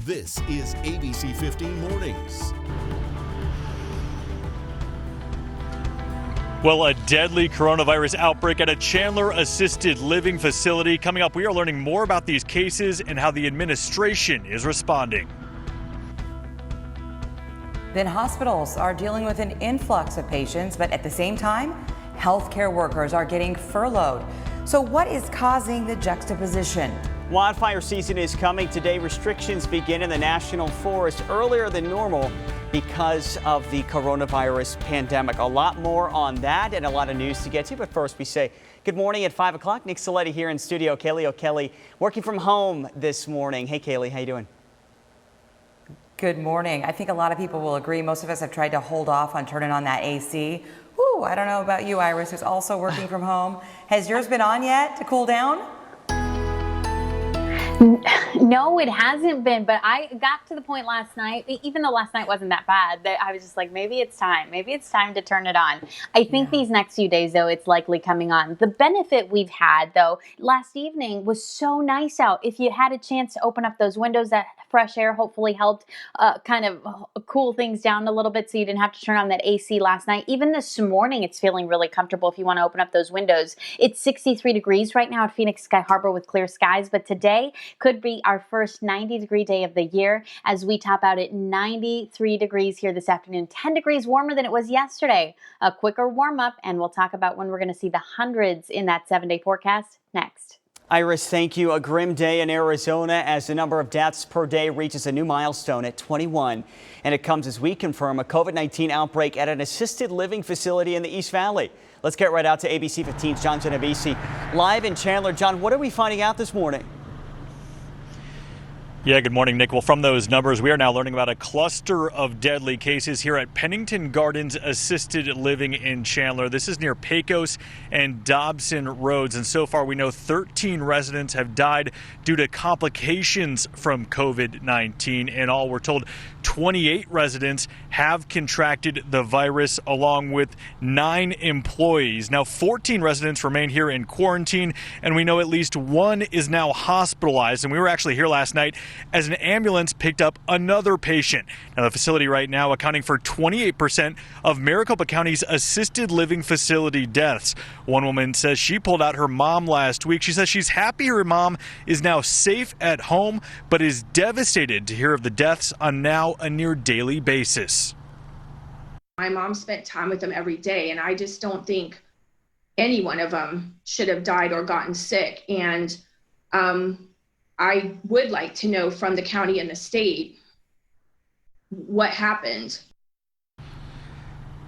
This is ABC15 Mornings. Well, a deadly coronavirus outbreak at a Chandler assisted living facility. Coming up, we are learning more about these cases and how the administration is responding. Then hospitals are dealing with an influx of patients, but at the same time, healthcare workers are getting furloughed. So what is causing the juxtaposition? Wildfire season is coming. Today, restrictions begin in the national forest earlier than normal because of the coronavirus pandemic. A lot more on that and a lot of news to get to. But first, we say good morning at 5 o'clock. Nick Saletti here in studio. Kaylee O'Kelly working from home this morning. Hey, Kaylee, how you doing? Good morning. I think a lot of people will agree. Most of us have tried to hold off on turning on that AC. Whew, I don't know about you, Iris, who's also working from home. Has yours been on yet to cool down? No, it hasn't been, but I got to the point last night, even though last night wasn't that bad, that I was just like, maybe it's time to turn it on. I think these next few days, though, it's likely coming on. The benefit we've had, though, last evening was so nice out. If you had a chance to open up those windows, that fresh air hopefully helped kind of cool things down a little bit so you didn't have to turn on that AC last night. Even this morning, it's feeling really comfortable if you want to open up those windows. It's 63 degrees right now at Phoenix Sky Harbor with clear skies, but today could be our first 90-degree day of the year as we top out at 93 degrees here this afternoon, 10 degrees warmer than it was yesterday. A quicker warm up, and we'll talk about when we're going to see the hundreds in that 7-day forecast next. Iris, thank you. A grim day in Arizona as the number of deaths per day reaches a new milestone at 21. And it comes as we confirm a COVID-19 outbreak at an assisted living facility in the East Valley. Let's get right out to ABC 15's John Genovese live in Chandler. John, what are we finding out this morning? Yeah, good morning, Nick. Well, from those numbers, we are now learning about a cluster of deadly cases here at Pennington Gardens Assisted Living in Chandler. This is near Pecos and Dobson Roads. And so far, we know 13 residents have died due to complications from COVID-19. In all, we're told 28 residents have contracted the virus, along with 9 employees. Now, 14 residents remain here in quarantine, and we know at least one is now hospitalized. And we were actually here last night as an ambulance picked up another patient. Now, the facility right now accounting for 28% of Maricopa County's assisted living facility deaths. One woman says she pulled out her mom last week. She says she's happy her mom is now safe at home, but is devastated to hear of the deaths on now a near daily basis. My mom spent time with them every day, and I just don't think any one of them should have died or gotten sick. And I would like to know from the county and the state what happened.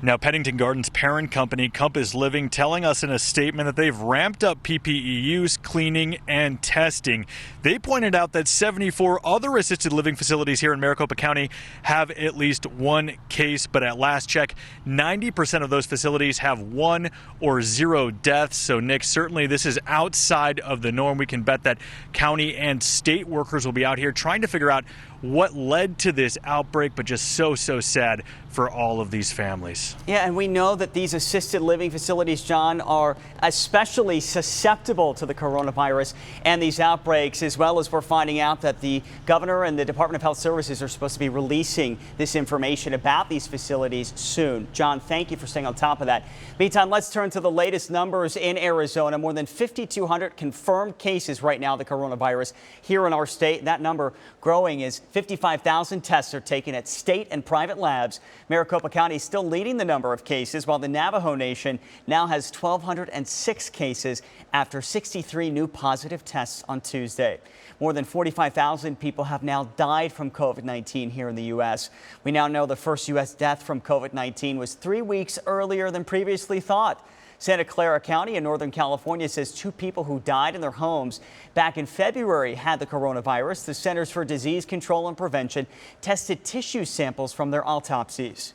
Now, Pennington Gardens' parent company, Compass Living, telling us in a statement that they've ramped up PPE use, cleaning, and testing. They pointed out that 74 other assisted living facilities here in Maricopa County have at least one case, but at last check, 90% of those facilities have 1 or 0 deaths. So, Nick, certainly this is outside of the norm. We can bet that county and state workers will be out here trying to figure out what led to this outbreak, but just so sad for all of these families. Yeah, and we know that these assisted living facilities, John, are especially susceptible to the coronavirus and these outbreaks, as well as we're finding out that the governor and the Department of Health Services are supposed to be releasing this information about these facilities soon. John, thank you for staying on top of that. Meantime, let's turn to the latest numbers in Arizona. More than 5,200 confirmed cases right now of the coronavirus here in our state. That number growing as 55,000 tests are taken at state and private labs. Maricopa County is still leading the number of cases, while the Navajo Nation now has 1,206 cases after 63 new positive tests on Tuesday. More than 45,000 people have now died from COVID-19 here in the U.S. We now know the first U.S. death from COVID-19 was 3 weeks earlier than previously thought. Santa Clara County in Northern California says 2 people who died in their homes back in February had the coronavirus. The Centers for Disease Control and Prevention tested tissue samples from their autopsies.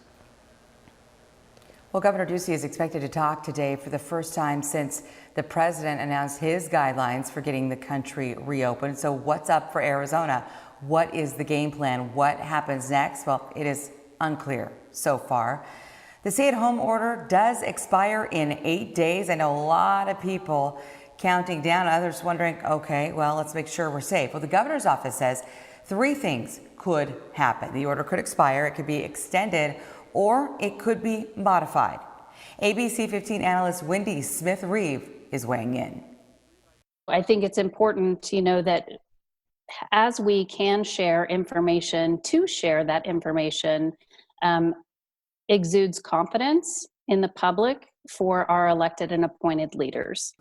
Well, Governor Ducey is expected to talk today for the first time since the president announced his guidelines for getting the country reopened. So what's up for Arizona? What is the game plan? What happens next? Well, it is unclear so far. The stay-at-home order does expire in 8 days. I know a lot of people counting down, others wondering, okay, well, let's make sure we're safe. Well, the governor's office says Three things could happen. The order could expire, it could be extended, or it could be modified. ABC15 analyst Wendy Smith-Reeve is weighing in. I think it's important, that as we can share information, to share that information exudes confidence in the public for our elected and appointed leaders.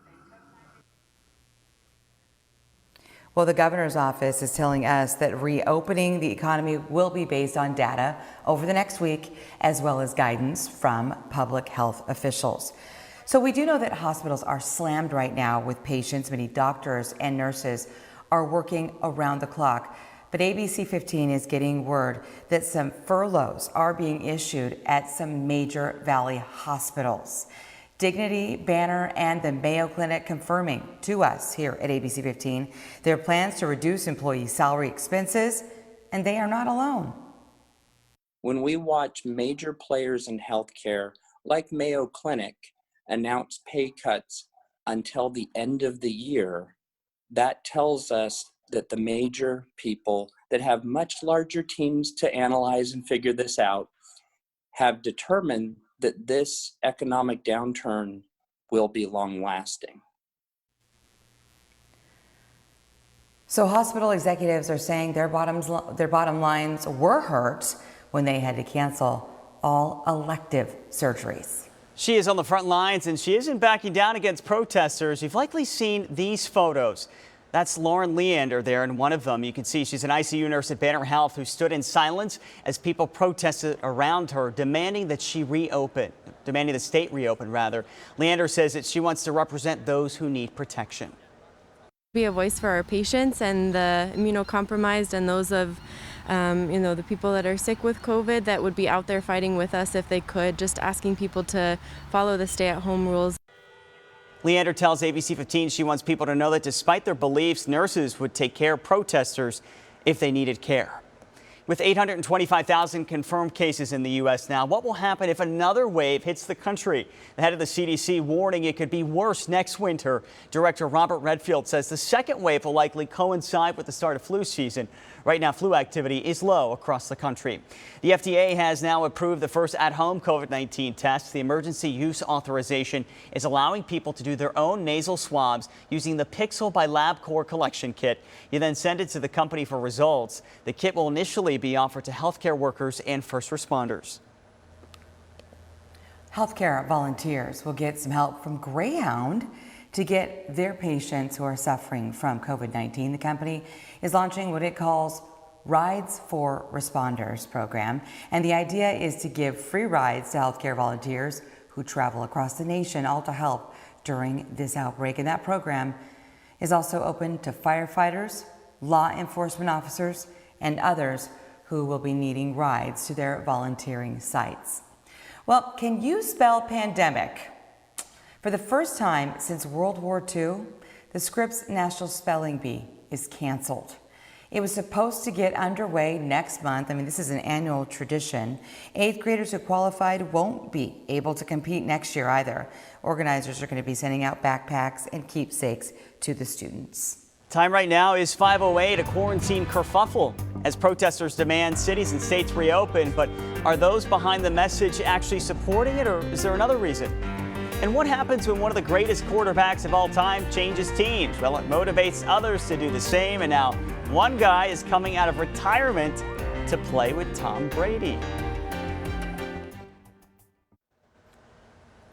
Well, the governor's office is telling us that reopening the economy will be based on data over the next week, as well as guidance from public health officials. So we do know that hospitals are slammed right now with patients. Many doctors and nurses are working around the clock. But ABC 15 is getting word that some furloughs are being issued at some major Valley hospitals. Dignity, Banner, and the Mayo Clinic confirming to us here at ABC 15 their plans to reduce employee salary expenses, and they are not alone. When we watch major players in healthcare like Mayo Clinic announce pay cuts until the end of the year, that tells us that the major people that have much larger teams to analyze and figure this out have determined that this economic downturn will be long-lasting. So hospital executives are saying their bottom lines were hurt when they had to cancel all elective surgeries. She is on the front lines, and she isn't backing down against protesters. You've likely seen these photos. That's Lauren Leander there in one of them. You can see she's an ICU nurse at Banner Health who stood in silence as people protested around her, demanding that the state reopen, rather. Leander says that she wants to represent those who need protection. Be a voice for our patients and the immunocompromised and those of the people that are sick with COVID that would be out there fighting with us if they could, just asking people to follow the stay-at-home rules. Leander tells ABC 15 she wants people to know that despite their beliefs, nurses would take care of protesters if they needed care. With 825,000 confirmed cases in the U.S. now, what will happen if another wave hits the country? The head of the CDC warning it could be worse next winter. Director Robert Redfield says the second wave will likely coincide with the start of flu season. Right now, flu activity is low across the country. The FDA has now approved the first at-home COVID-19 test. The emergency use authorization is allowing people to do their own nasal swabs using the Pixel by LabCorp collection kit. You then send it to the company for results. The kit will initially be offered to healthcare workers and first responders. Healthcare volunteers will get some help from Greyhound to get their patients who are suffering from COVID-19. The company is launching what it calls Rides for Responders program, and the idea is to give free rides to healthcare volunteers who travel across the nation, all to help during this outbreak. And that program is also open to firefighters, law enforcement officers, and others who will be needing rides to their volunteering sites. Well, can you spell pandemic? For the first time since World War II, the Scripps National Spelling Bee is canceled. It was supposed to get underway next month. This is an annual tradition. 8th graders who qualified won't be able to compete next year either. Organizers are going to be sending out backpacks and keepsakes to the students. Time right now is 5:08, a quarantine kerfuffle as protesters demand cities and states reopen. But are those behind the message actually supporting it, or is there another reason? And what happens when one of the greatest quarterbacks of all time changes teams? Well, it motivates others to do the same. And now one guy is coming out of retirement to play with Tom Brady.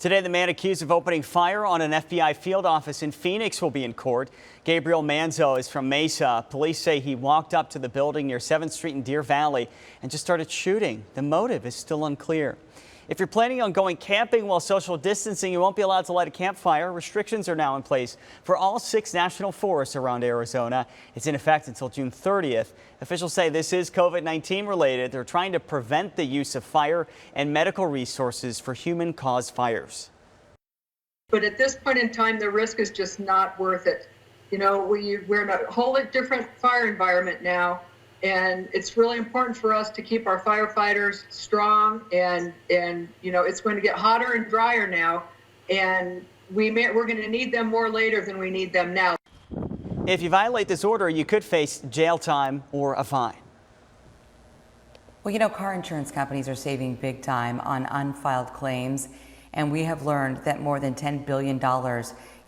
Today, the man accused of opening fire on an FBI field office in Phoenix will be in court. Gabriel Manzo is from Mesa. Police say he walked up to the building near 7th Street in Deer Valley and just started shooting. The motive is still unclear. If you're planning on going camping while social distancing, you won't be allowed to light a campfire. Restrictions are now in place for all 6 national forests around Arizona. It's in effect until June 30th. Officials say this is COVID-19 related. They're trying to prevent the use of fire and medical resources for human-caused fires. But at this point in time, the risk is just not worth it. We're in a whole different fire environment now. And it's really important for us to keep our firefighters strong, and it's going to get hotter and drier now, and we're going to need them more later than we need them now. If you violate this order, you could face jail time or a fine. Well, you know, car insurance companies are saving big time on unfiled claims, and we have learned that more than $10 billion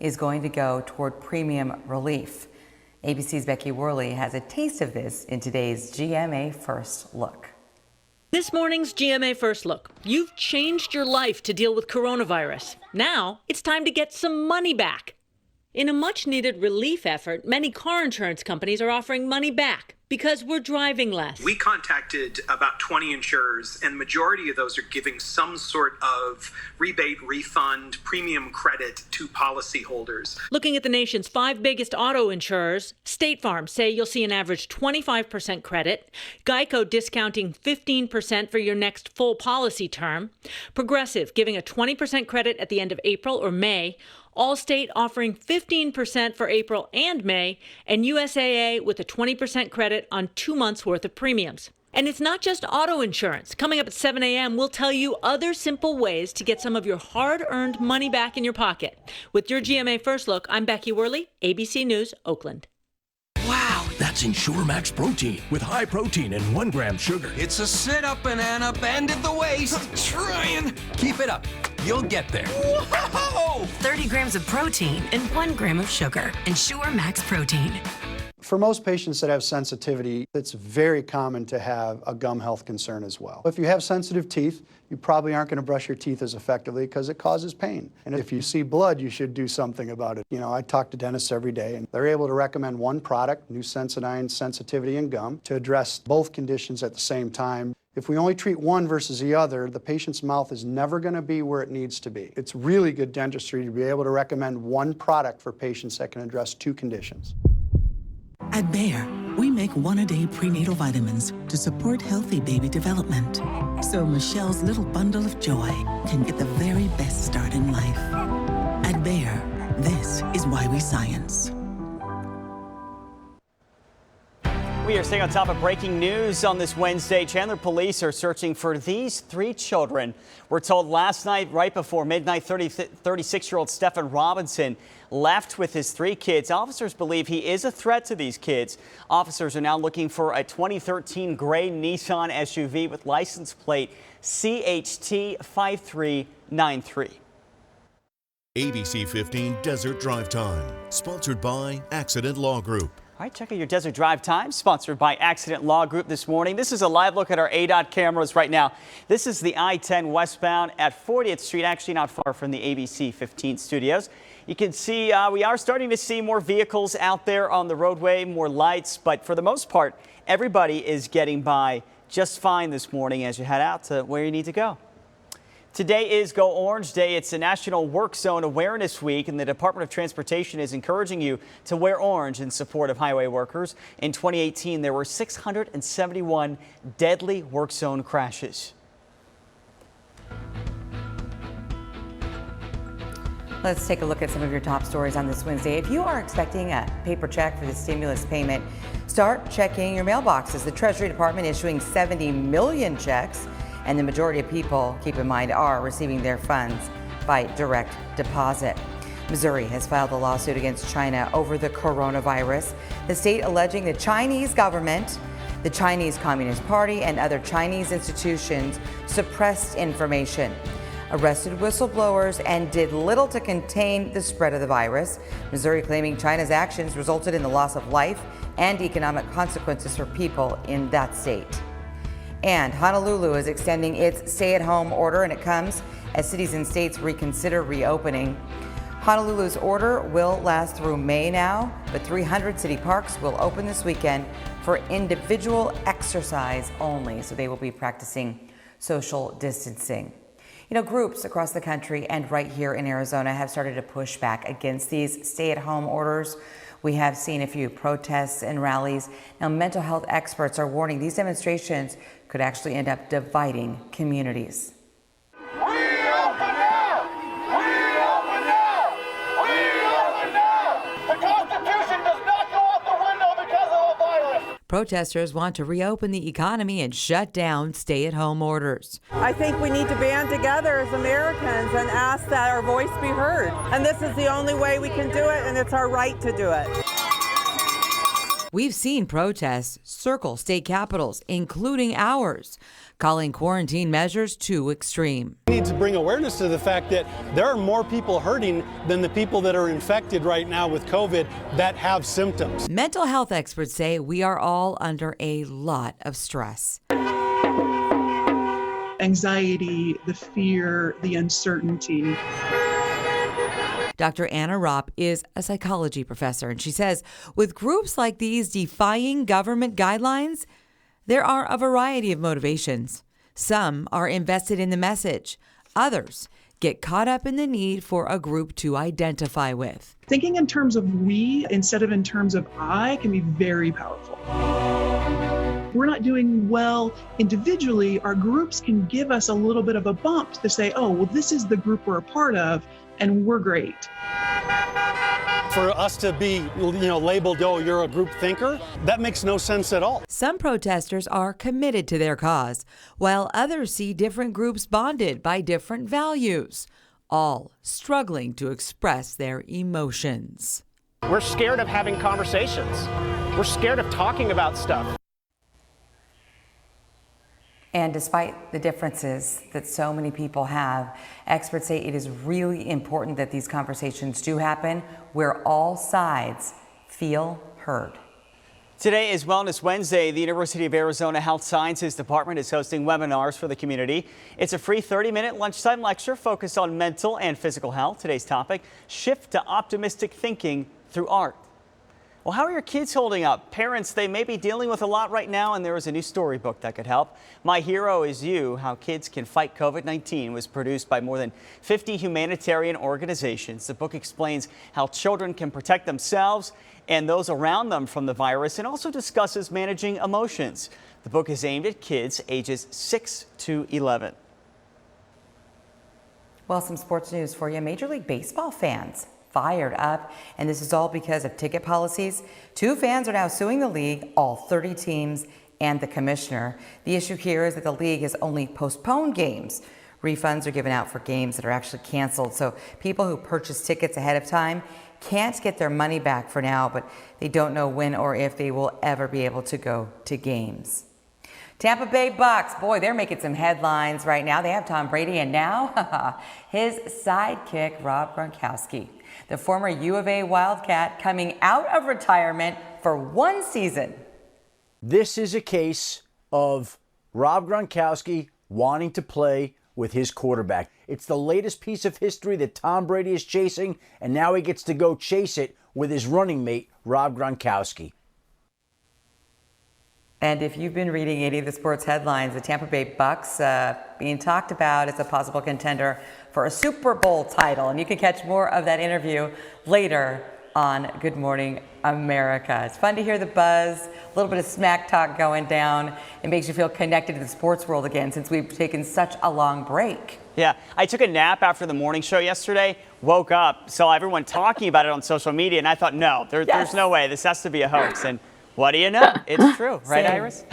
is going to go toward premium relief. ABC's Becky Worley has a taste of this in today's GMA First Look. This morning's GMA First Look. You've changed your life to deal with coronavirus. Now it's time to get some money back. In a much-needed relief effort, many car insurance companies are offering money back because we're driving less. We contacted about 20 insurers, and the majority of those are giving some sort of rebate, refund, premium credit to policyholders. Looking at the nation's 5 biggest auto insurers, State Farm say you'll see an average 25% credit, Geico discounting 15% for your next full policy term, Progressive giving a 20% credit at the end of April or May, Allstate offering 15% for April and May, and USAA with a 20% credit on 2 months' worth of premiums. And it's not just auto insurance. Coming up at 7 a.m., we'll tell you other simple ways to get some of your hard-earned money back in your pocket. With your GMA First Look, I'm Becky Worley, ABC News, Oakland. Wow, that's Ensure Max Protein with high protein and 1 gram sugar. It's a sit-up, banana, bend at the waist. I'm trying. Keep it up. You'll get there. Whoa! 30 grams of protein and 1 gram of sugar. Ensure Max Protein. For most patients that have sensitivity, it's very common to have a gum health concern as well. If you have sensitive teeth, you probably aren't going to brush your teeth as effectively because it causes pain. And if you see blood, you should do something about it. You know, I talk to dentists every day, and they're able to recommend one product, new Sensodyne Sensitivity and Gum, to address both conditions at the same time. If we only treat one versus the other, the patient's mouth is never going to be where it needs to be. It's really good dentistry to be able to recommend one product for patients that can address 2 conditions. At Bayer, we make one-a-day prenatal vitamins to support healthy baby development, so Michelle's little bundle of joy can get the very best start in life. At Bayer, this is why we science. We are staying on top of breaking news on this Wednesday. Chandler police are searching for these 3 children. We're told last night, right before midnight, 36-year-old Stephen Robinson left with his 3 kids. Officers believe he is a threat to these kids. Officers are now looking for a 2013 gray Nissan SUV with license plate CHT 5393. ABC 15 Desert Drive Time, sponsored by Accident Law Group. All right, check out your Desert Drive Time, sponsored by Accident Law Group this morning. This is a live look at our ADOT cameras right now. This is the I-10 westbound at 40th Street, actually not far from the ABC 15 studios. You can see we are starting to see more vehicles out there on the roadway, more lights, but for the most part, everybody is getting by just fine this morning as you head out to where you need to go. Today is Go Orange Day. It's a National Work Zone Awareness Week, and the Department of Transportation is encouraging you to wear orange in support of highway workers. In 2018, there were 671 deadly work zone crashes. Let's take a look at some of your top stories on this Wednesday. If you are expecting a paper check for the stimulus payment, start checking your mailboxes. The Treasury Department issuing 70 million checks. And the majority of people, keep in mind, are receiving their funds by direct deposit. Missouri has filed a lawsuit against China over the coronavirus. The state alleging the Chinese government, the Chinese Communist Party, and other Chinese institutions suppressed information, arrested whistleblowers, and did little to contain the spread of the virus. Missouri claiming China's actions resulted in the loss of life and economic consequences for people in that state. And Honolulu is extending its stay-at-home order, and it comes as cities and states reconsider reopening. Honolulu's order will last through May now, but 300 city parks will open this weekend for individual exercise only, so they will be practicing social distancing. You know, groups across the country and right here in Arizona have started to push back against these stay-at-home orders. We have seen a few protests and rallies. Now, mental health experts are warning these demonstrations could actually end up dividing communities. We open now! We open now! We open now! The Constitution does not go out the window because of a virus! Protesters want to reopen the economy and shut down stay-at-home orders. I think we need to band together as Americans and ask that our voice be heard. And this is the only way we can do it, and it's our right to do it. We've seen protests circle state capitals, including ours, calling quarantine measures too extreme. We need to bring awareness to the fact that there are more people hurting than the people that are infected right now with COVID that have symptoms. Mental health experts say we are all under a lot of stress. Anxiety, the fear, the uncertainty. Dr. Anna Ropp is a psychology professor, and she says with groups like these defying government guidelines, there are a variety of motivations. Some are invested in the message. Others get caught up in the need for a group to identify with. Thinking in terms of we instead of in terms of I can be very powerful. We're not doing well individually. Our groups can give us a little bit of a bump to say, oh, well, this is the group we're a part of, and we're great. For us to be, labeled, oh, you're a group thinker, that makes no sense at all. Some protesters are committed to their cause, while others see different groups bonded by different values, all struggling to express their emotions. We're scared of having conversations. We're scared of talking about stuff. And despite the differences that so many people have, experts say it is really important that these conversations do happen where all sides feel heard. Today is Wellness Wednesday. The University of Arizona Health Sciences Department is hosting webinars for the community. It's a free 30-minute lunchtime lecture focused on mental and physical health. Today's topic, shift to optimistic thinking through art. Well, how are your kids holding up? Parents, they may be dealing with a lot right now, and there is a new storybook that could help. My Hero Is You, How Kids Can Fight COVID-19 was produced by more than 50 humanitarian organizations. The book explains how children can protect themselves and those around them from the virus, and also discusses managing emotions. The book is aimed at kids ages 6 to 11. Well, some sports news for you. Major League Baseball fans fired up, and this is all because of ticket policies. 2 fans are now suing the league, all 30 teams, and the commissioner. The issue here is that the league has only postponed games. Refunds are given out for games that are actually canceled, so people who purchase tickets ahead of time can't get their money back for now, but they don't know when or if they will ever be able to go to games. Tampa Bay Bucks, boy, they're making some headlines right now. They have Tom Brady and now his sidekick, Rob Gronkowski. The former U of A Wildcat coming out of retirement for 1 season. This is a case of Rob Gronkowski wanting to play with his quarterback. It's the latest piece of history that Tom Brady is chasing, and now he gets to go chase it with his running mate, Rob Gronkowski. And if you've been reading any of the sports headlines, the Tampa Bay Bucks being talked about as a possible contender for a Super Bowl title. And you can catch more of that interview later on Good Morning America. It's fun to hear the buzz, a little bit of smack talk going down. It makes you feel connected to the sports world again since we've taken such a long break. Yeah, I took a nap after the morning show yesterday, woke up, saw everyone talking about it on social media, and I thought, no, there's no way. This has to be a hoax. And what do you know? It's true, right, Iris?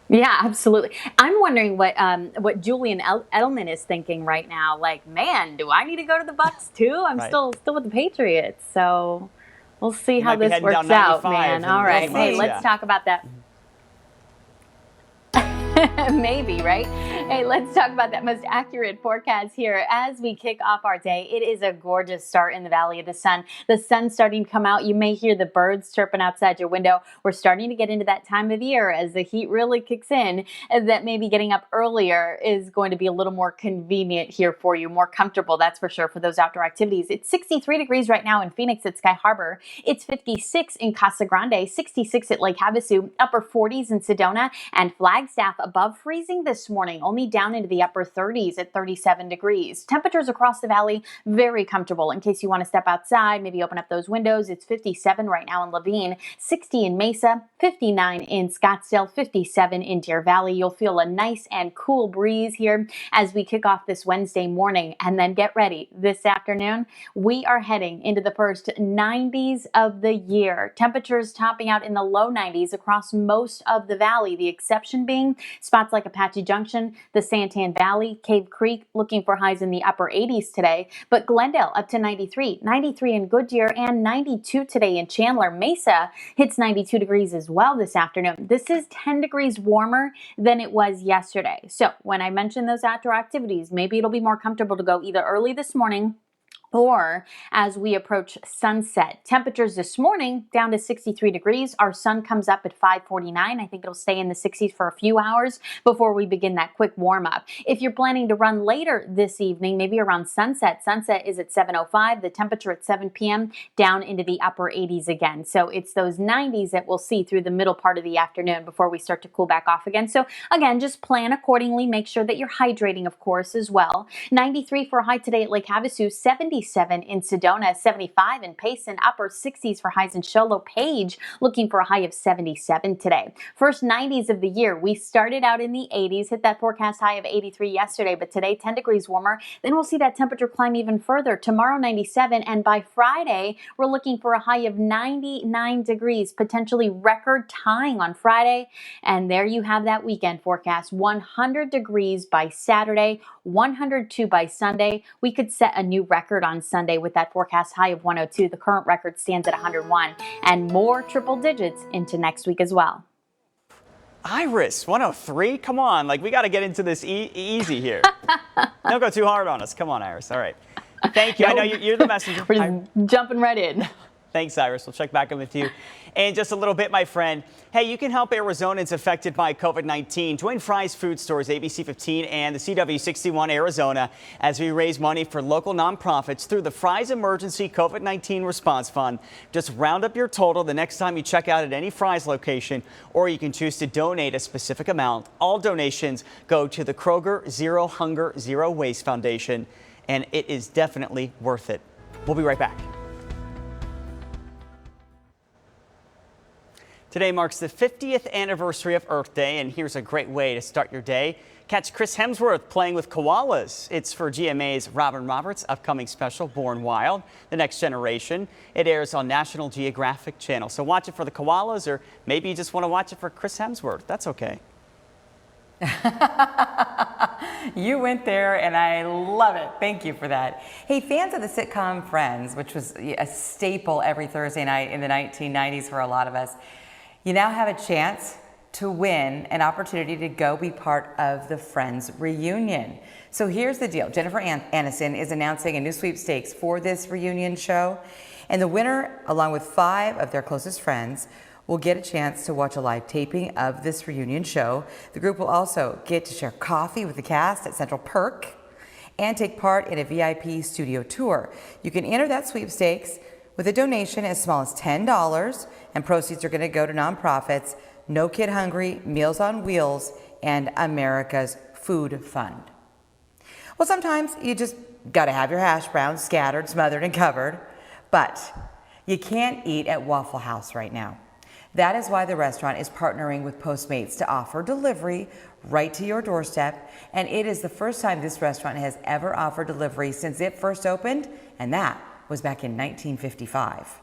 Yeah, absolutely. I'm wondering what Julian Edelman is thinking right now. Like, man, do I need to go to the Bucks too? I'm still with the Patriots, so we'll see how this works out, man. All right, hey, let's talk about that. Maybe, right? Hey, let's talk about that most accurate forecast here as we kick off our day. It is a gorgeous start in the Valley of the Sun. The sun's starting to come out. You may hear the birds chirping outside your window. We're starting to get into that time of year as the heat really kicks in, that maybe getting up earlier is going to be a little more convenient here for you, more comfortable, that's for sure, for those outdoor activities. It's 63 degrees right now in Phoenix at Sky Harbor. It's 56 in Casa Grande, 66 at Lake Havasu, upper 40s in Sedona, and Flagstaff above freezing this morning, only down into the upper 30s at 37 degrees. Temperatures across the valley, very comfortable. In case you want to step outside, maybe open up those windows. It's 57 right now in Laveen, 60 in Mesa, 59 in Scottsdale, 57 in Deer Valley. You'll feel a nice and cool breeze here as we kick off this Wednesday morning. And then get ready. This afternoon, we are heading into the first 90s of the year. Temperatures topping out in the low 90s across most of the valley. The exception being Spots like Apache Junction, the Santan Valley, Cave Creek looking for highs in the upper 80s today, but Glendale up to 93, 93 in Goodyear, and 92 today in Chandler. Mesa hits 92 degrees as well this afternoon. This is 10 degrees warmer than it was yesterday. So when I mentioned those outdoor activities, maybe it'll be more comfortable to go either early this morning or as we approach sunset. Temperatures this morning down to 63 degrees. Our sun comes up at 5:49. I think it'll stay in the 60s for a few hours before we begin that quick warm up. If you're planning to run later this evening, maybe around sunset, sunset is at 7:05. The temperature at 7 p.m. down into the upper 80s again. So it's those 90s that we'll see through the middle part of the afternoon before we start to cool back off again. So again, just plan accordingly. Make sure that you're hydrating, of course, as well. 93 for a high today at Lake Havasu, 77 in Sedona, 75 in Payson, upper 60s for highs in Show Low. Page looking for a high of 77 today. First 90s of the year. We started out in the 80s, hit that forecast high of 83 yesterday, but today 10 degrees warmer. Then we'll see that temperature climb even further. Tomorrow 97, and by Friday we're looking for a high of 99 degrees, potentially record tying on Friday. And there you have that weekend forecast. 100 degrees by Saturday, 102 by Sunday. We could set a new record on Sunday with that forecast high of 102. The current record stands at 101, and more triple digits into next week as well. Iris, 103? Come on, like we got to get into this easy here. Don't go too hard on us. Come on, Iris. All right. Thank you. I know you're the messenger. We're just jumping right in. Thanks, Iris. We'll check back in with you in just a little bit, my friend. Hey, you can help Arizonans affected by COVID-19. Join Fry's Food Stores, ABC15, and the CW61 Arizona as we raise money for local nonprofits through the Fry's Emergency COVID-19 Response Fund. Just round up your total the next time you check out at any Fry's location, or you can choose to donate a specific amount. All donations go to the Kroger Zero Hunger, Zero Waste Foundation, and it is definitely worth it. We'll be right back. Today marks the 50th anniversary of Earth Day, and here's a great way to start your day. Catch Chris Hemsworth playing with koalas. It's for GMA's Robin Roberts' upcoming special, Born Wild, The Next Generation. It airs on National Geographic Channel. So watch it for the koalas, or maybe you just want to watch it for Chris Hemsworth. That's okay. You went there, and I love it. Thank you for that. Hey, fans of the sitcom Friends, which was a staple every Thursday night in the 1990s for a lot of us, you now have a chance to win an opportunity to go be part of the Friends reunion. So here's the deal. Jennifer Aniston is announcing a new sweepstakes for this reunion show, and the winner, along with 5 of their closest friends, will get a chance to watch a live taping of this reunion show. The group will also get to share coffee with the cast at Central Perk and take part in a VIP studio tour. You can enter that sweepstakes with a donation as small as $10, and proceeds are going to go to nonprofits, No Kid Hungry, Meals on Wheels, and America's Food Fund. Well, sometimes you just got to have your hash browns scattered, smothered, and covered, but you can't eat at Waffle House right now. That is why the restaurant is partnering with Postmates to offer delivery right to your doorstep, and it is the first time this restaurant has ever offered delivery since it first opened, and that was back in 1955.